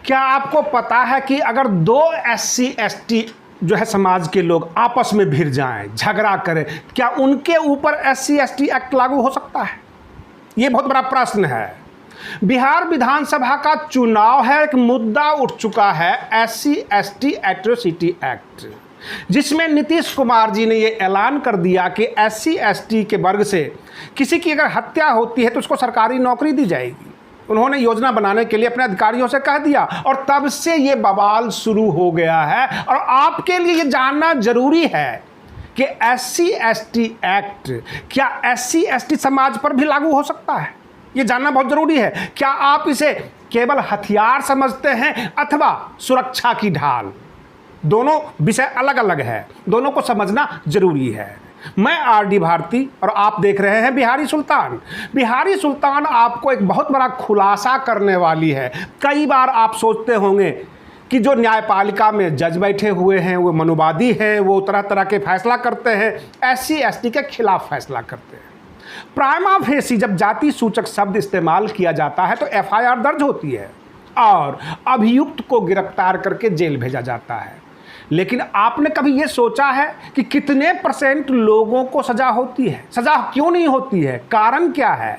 क्या आपको पता है कि अगर दो SC/ST जो है समाज के लोग आपस में भिड़ जाएं, झगड़ा करें, क्या उनके ऊपर SC/ST एक्ट लागू हो सकता है? ये बहुत बड़ा प्रश्न है। बिहार विधानसभा का चुनाव है, एक मुद्दा उठ चुका है SC/ST एट्रोसिटी एक्ट, जिसमें नीतीश कुमार जी ने ये ऐलान कर दिया कि SC/ST के वर्ग से किसी की अगर हत्या होती है तो उसको सरकारी नौकरी दी जाएगी। उन्होंने योजना बनाने के लिए अपने अधिकारियों से कह दिया और तब से ये बवाल शुरू हो गया है। और आपके लिए ये जानना जरूरी है कि SC/ST एक्ट क्या SC/ST समाज पर भी लागू हो सकता है? ये जानना बहुत जरूरी है। क्या आप इसे केवल हथियार समझते हैं अथवा सुरक्षा की ढाल? दोनों विषय अलग अलग है, दोनों को समझना जरूरी है। मैं RD भारती और आप देख रहे हैं बिहारी सुल्तान। बिहारी सुल्तान आपको एक बहुत बड़ा खुलासा करने वाली है। कई बार आप सोचते होंगे कि जो न्यायपालिका में जज बैठे हुए हैं वो मनुवादी हैं, वो तरह तरह के फैसला करते हैं, SC/ST के खिलाफ फैसला करते हैं। प्राइमा फेसी जब जाति सूचक शब्द इस्तेमाल किया जाता है तो FIR दर्ज होती है और अभियुक्त को गिरफ्तार करके जेल भेजा जाता है। लेकिन आपने कभी ये सोचा है कि कितने % लोगों को सजा होती है? सजा क्यों नहीं होती है? कारण क्या है?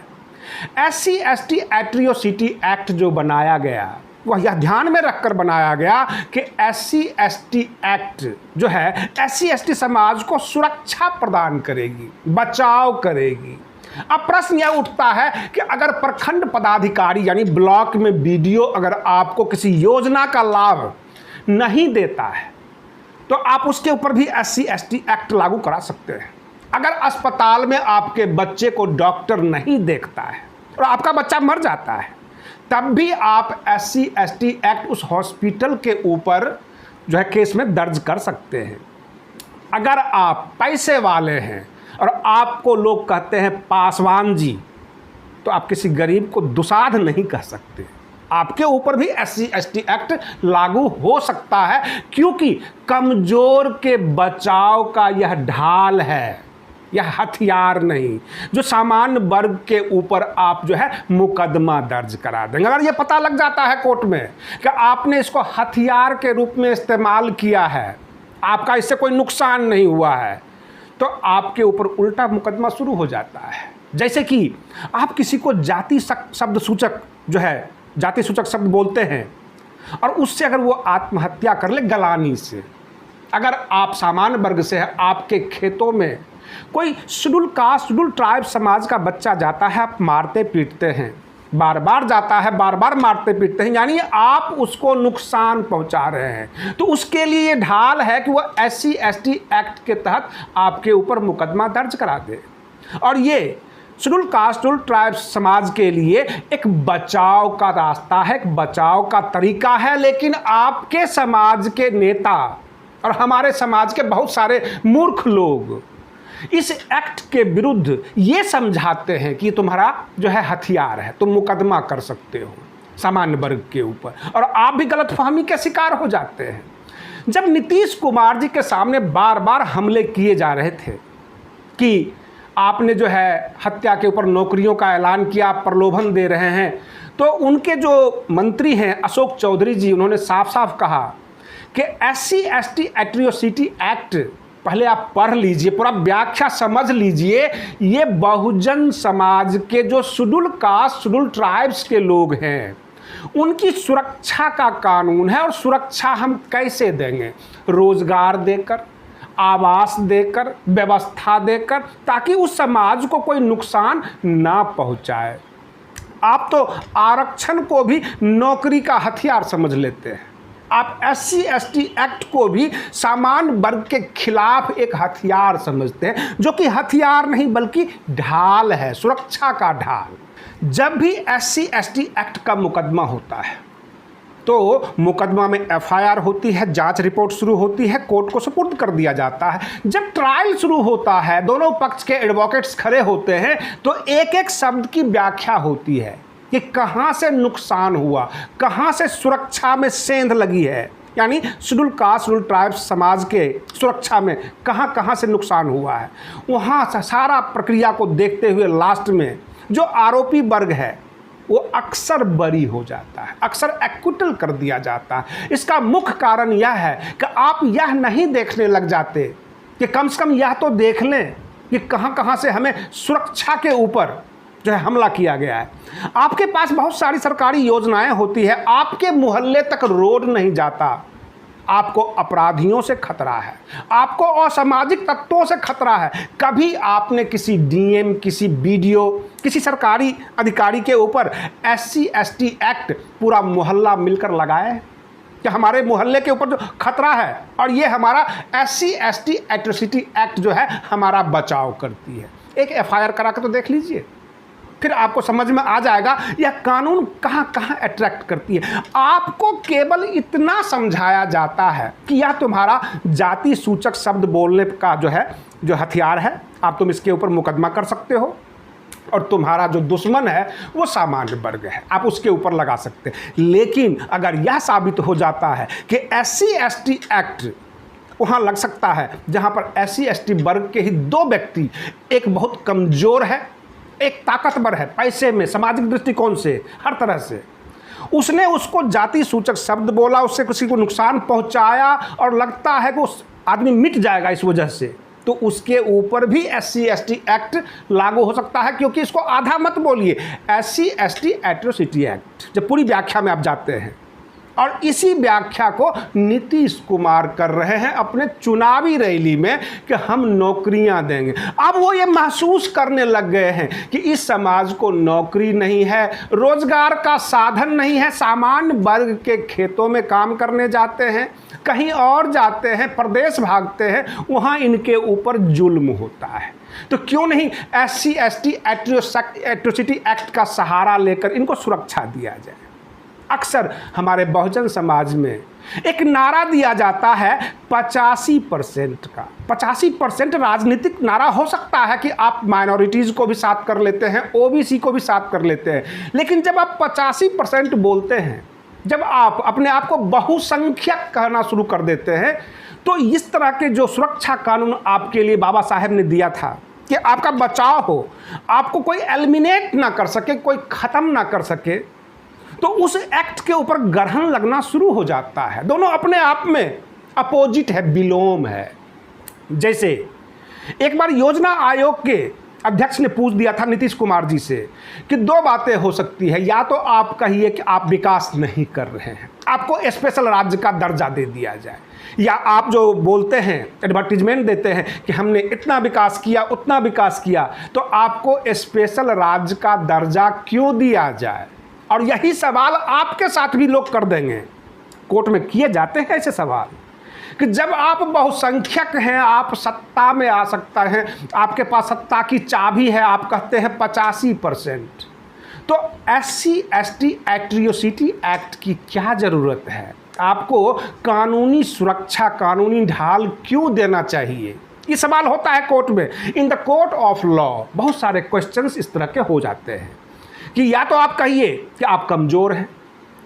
SC/ST एट्रोसिटी एक्ट जो बनाया गया वह यह ध्यान में रखकर बनाया गया कि SC/ST एक्ट जो है SC/ST समाज को सुरक्षा प्रदान करेगी, बचाव करेगी। अब प्रश्न यह उठता है कि अगर प्रखंड पदाधिकारी यानी ब्लॉक में BDO अगर आपको किसी योजना का लाभ नहीं देता है तो आप उसके ऊपर भी SC/ST एक्ट लागू करा सकते हैं। अगर अस्पताल में आपके बच्चे को डॉक्टर नहीं देखता है और आपका बच्चा मर जाता है तब भी आप SC/ST एक्ट उस हॉस्पिटल के ऊपर जो है केस में दर्ज कर सकते हैं। अगर आप पैसे वाले हैं और आपको लोग कहते हैं पासवान जी, तो आप किसी गरीब को दुसाध नहीं कह सकते। आपके ऊपर भी SC/ST एक्ट लागू हो सकता है, क्योंकि कमजोर के बचाव का यह ढाल है, यह हथियार नहीं जो सामान्य वर्ग के ऊपर आप जो है मुकदमा दर्ज करा देंगे। अगर ये पता लग जाता है कोर्ट में कि आपने इसको हथियार के रूप में इस्तेमाल किया है, आपका इससे कोई नुकसान नहीं हुआ है, तो आपके ऊपर उल्टा मुकदमा शुरू हो जाता है। जैसे कि आप किसी को जाति शब्द सूचक जो है जाति सूचक शब्द बोलते हैं और उससे अगर वो आत्महत्या कर ले गलानी से, अगर आप सामान्य वर्ग से हैं, आपके खेतों में कोई शेड्यूल कास्ट शेड्यूल ट्राइब समाज का बच्चा जाता है, आप मारते पीटते हैं, बार बार जाता है, बार बार मारते पीटते हैं, यानी आप उसको नुकसान पहुंचा रहे हैं, तो उसके लिए ये ढाल है कि वो SC/ST एक्ट के तहत आपके ऊपर मुकदमा दर्ज करा दे। और ये शेड्यूल कास्ट शेड्यूल ट्राइब समाज के लिए एक बचाव का रास्ता है, एक बचाव का तरीका है। लेकिन आपके समाज के नेता और हमारे समाज के बहुत सारे मूर्ख लोग इस एक्ट के विरुद्ध ये समझाते हैं कि तुम्हारा जो है हथियार है, तुम मुकदमा कर सकते हो सामान्य वर्ग के ऊपर, और आप भी गलतफहमी के शिकार हो जाते हैं। जब नीतीश कुमार जी के सामने बार बार हमले किए जा रहे थे कि आपने जो है हत्या के ऊपर नौकरियों का ऐलान किया, आप प्रलोभन दे रहे हैं, तो उनके जो मंत्री हैं अशोक चौधरी जी, उन्होंने साफ साफ कहा कि SC/ST एट्रोसिटी एक्ट पहले आप पढ़ लीजिए, पूरा व्याख्या समझ लीजिए। ये बहुजन समाज के जो शेड्यूल कास्ट शेड्यूल ट्राइब्स के लोग हैं उनकी सुरक्षा का कानून है। और सुरक्षा हम कैसे देंगे? रोजगार देकर, आवास देकर, व्यवस्था देकर, ताकि उस समाज को कोई नुकसान ना पहुंचाए। आप तो आरक्षण को भी नौकरी का हथियार समझ लेते हैं। आप SC/ST एक्ट को भी सामान्य वर्ग के खिलाफ एक हथियार समझते हैं, जो कि हथियार नहीं बल्कि ढाल है, सुरक्षा का ढाल। जब भी SC/ST एक्ट का मुकदमा होता है तो मुकदमा में FIR होती है, जांच रिपोर्ट शुरू होती है, कोर्ट को सुपुर्द कर दिया जाता है। जब ट्रायल शुरू होता है, दोनों पक्ष के एडवोकेट्स खड़े होते हैं, तो एक एक शब्द की व्याख्या होती है कि कहाँ से नुकसान हुआ, कहाँ से सुरक्षा में सेंध लगी है, यानी शेड्यूल कास्ट शेड्यूल ट्राइब्स समाज के सुरक्षा में कहाँ कहाँ से नुकसान हुआ है, वहाँ सारा प्रक्रिया को देखते हुए लास्ट में जो आरोपी वर्ग है वो अक्सर बरी हो जाता है, अक्सर एक्विटल कर दिया जाता है। इसका मुख्य कारण यह है कि आप यह नहीं देखने लग जाते कि कम से कम यह तो देख लें कि कहाँ कहाँ से हमें सुरक्षा के ऊपर जो है हमला किया गया है। आपके पास बहुत सारी सरकारी योजनाएं होती है, आपके मोहल्ले तक रोड नहीं जाता, आपको अपराधियों से खतरा है, आपको असामाजिक तत्वों से खतरा है। कभी आपने किसी डीएम, किसी बीडीओ, किसी सरकारी अधिकारी के ऊपर SC ST एक्ट पूरा मोहल्ला मिलकर लगाया है कि हमारे मोहल्ले के ऊपर जो खतरा है और ये हमारा SC ST एट्रोसिटी एक्ट जो है हमारा बचाव करती है? एक FIR करा के तो देख लीजिए, फिर आपको समझ में आ जाएगा यह कानून कहाँ कहाँ अट्रैक्ट करती है। आपको केवल इतना समझाया जाता है कि यह तुम्हारा जाति सूचक शब्द बोलने का जो हथियार है, तुम इसके ऊपर मुकदमा कर सकते हो, और तुम्हारा जो दुश्मन है वो सामान्य वर्ग है, आप उसके ऊपर लगा सकते हैं। लेकिन अगर यह साबित हो जाता है कि SC ST एक्ट वहाँ लग सकता है जहाँ पर SC ST वर्ग के ही 2 व्यक्ति, एक बहुत कमज़ोर है, एक ताकतवर है, पैसे में, सामाजिक दृष्टिकोण से, हर तरह से, उसने उसको जाति सूचक शब्द बोला, उससे किसी को नुकसान पहुंचाया और लगता है कि उस आदमी मिट जाएगा इस वजह से, तो उसके ऊपर भी SC ST एक्ट लागू हो सकता है। क्योंकि इसको आधा मत बोलिए, SC ST एट्रोसिटी एक्ट जब पूरी व्याख्या में आप जाते हैं, और इसी व्याख्या को नीतीश कुमार कर रहे हैं अपने चुनावी रैली में कि हम नौकरियां देंगे। अब वो ये महसूस करने लग गए हैं कि इस समाज को नौकरी नहीं है, रोजगार का साधन नहीं है, सामान्य वर्ग के खेतों में काम करने जाते हैं, कहीं और जाते हैं, प्रदेश भागते हैं, वहाँ इनके ऊपर जुल्म होता है। तो क्यों नहीं SC ST एट्रोसिटी एक्ट का सहारा लेकर इनको सुरक्षा दिया जाए। अक्सर हमारे बहुजन समाज में एक नारा दिया जाता है 85% का। 85% राजनीतिक नारा हो सकता है कि आप माइनॉरिटीज़ को भी साथ कर लेते हैं, OBC को भी साथ कर लेते हैं, लेकिन जब आप 85% बोलते हैं, जब आप अपने आप को बहुसंख्यक कहना शुरू कर देते हैं, तो इस तरह के जो सुरक्षा कानून आपके लिए बाबा साहेब ने दिया था कि आपका बचाव हो, आपको कोई एलिमिनेट ना कर सके, कोई ख़त्म ना कर सके, तो उस एक्ट के ऊपर ग्रहण लगना शुरू हो जाता है। दोनों अपने आप में अपोजिट है, विलोम है। जैसे एक बार योजना आयोग के अध्यक्ष ने पूछ दिया था नीतीश कुमार जी से कि 2 बातें हो सकती है, या तो आप कहिए कि आप विकास नहीं कर रहे हैं, आपको स्पेशल राज्य का दर्जा दे दिया जाए, या आप जो बोलते हैं एडवर्टीजमेंट देते हैं कि हमने इतना विकास किया, उतना विकास किया, तो आपको स्पेशल राज्य का दर्जा क्यों दिया जाए। और यही सवाल आपके साथ भी लोग कर देंगे, कोर्ट में किए जाते हैं ऐसे सवाल कि जब आप बहुसंख्यक हैं, आप सत्ता में आ सकते हैं, आपके पास सत्ता की चाबी है, आप कहते हैं 85%, तो SC ST एट्रोसिटी एक्ट की क्या ज़रूरत है? आपको कानूनी सुरक्षा, कानूनी ढाल क्यों देना चाहिए? ये सवाल होता है कोर्ट में। In the court of law बहुत सारे क्वेश्चंस इस तरह के हो जाते हैं कि या तो आप कहिए कि आप कमज़ोर हैं,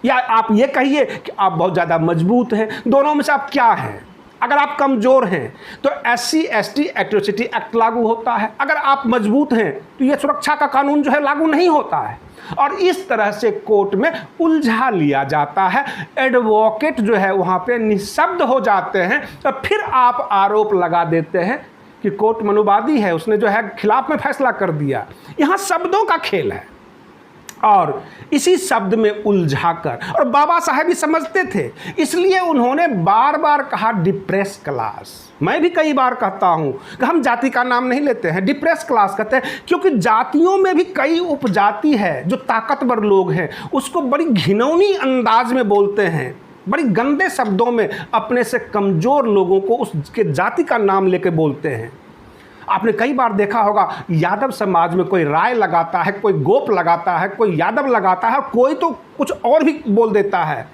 या आप ये कहिए कि आप बहुत ज़्यादा मजबूत हैं। दोनों में से आप क्या हैं? अगर आप कमज़ोर हैं तो SC ST एट्रोसिटी एक्ट लागू होता है, अगर आप मजबूत हैं तो ये सुरक्षा का कानून जो है लागू नहीं होता है। और इस तरह से कोर्ट में उलझा लिया जाता है, एडवोकेट जो है वहाँ पे निशब्द हो जाते हैं, तो फिर आप आरोप लगा देते हैं कि कोर्ट मनुवादी है, उसने जो है खिलाफ में फैसला कर दिया। यहाँ शब्दों का खेल है, और इसी शब्द में उलझाकर, और बाबा साहेब भी समझते थे, इसलिए उन्होंने बार बार कहा डिप्रेस क्लास। मैं भी कई बार कहता हूँ कि हम जाति का नाम नहीं लेते हैं, डिप्रेस क्लास कहते हैं, क्योंकि जातियों में भी कई उपजाति है जो ताकतवर लोग हैं, उसको बड़ी घिनौनी अंदाज में बोलते हैं, बड़ी गंदे शब्दों में अपने से कमज़ोर लोगों को उसके जाति का नाम लेके बोलते हैं। आपने कई बार देखा होगा, यादव समाज में कोई राय लगाता है, कोई गोप लगाता है, कोई यादव लगाता है, कोई तो कुछ और भी बोल देता है।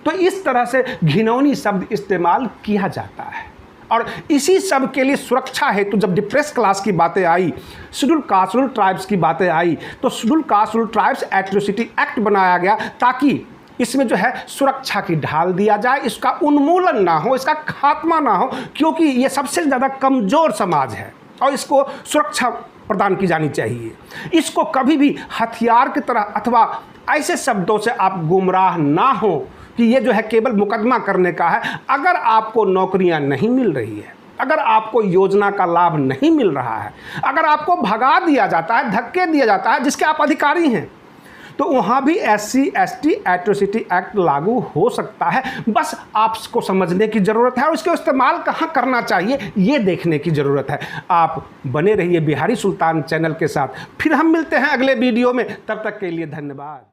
तो इस तरह से घिनौनी शब्द इस्तेमाल किया जाता है, और इसी सब के लिए सुरक्षा हेतु जब डिप्रेस क्लास की बातें आई, शेड्यूल कास्ट शेड्यूल ट्राइब्स की बातें आई, तो schedule caste schedule tribes atrocity act बनाया गया ताकि इसमें जो है सुरक्षा की ढाल दिया जाए, इसका उन्मूलन ना हो, इसका खात्मा ना हो, क्योंकि ये सबसे ज़्यादा कमज़ोर समाज है और इसको सुरक्षा प्रदान की जानी चाहिए। इसको कभी भी हथियार की तरह अथवा ऐसे शब्दों से आप गुमराह ना हो कि ये जो है केवल मुकदमा करने का है। अगर आपको नौकरियां नहीं मिल रही है, अगर आपको योजना का लाभ नहीं मिल रहा है, अगर आपको भगा दिया जाता है, धक्के दिया जाता है जिसके आप अधिकारी हैं, तो वहाँ भी SC/ST एट्रोसिटी एक्ट लागू हो सकता है। बस आपको समझने की ज़रूरत है और इसका इस्तेमाल कहाँ करना चाहिए ये देखने की ज़रूरत है। आप बने रहिए बिहारी सुल्तान चैनल के साथ। फिर हम मिलते हैं अगले वीडियो में, तब तक के लिए धन्यवाद।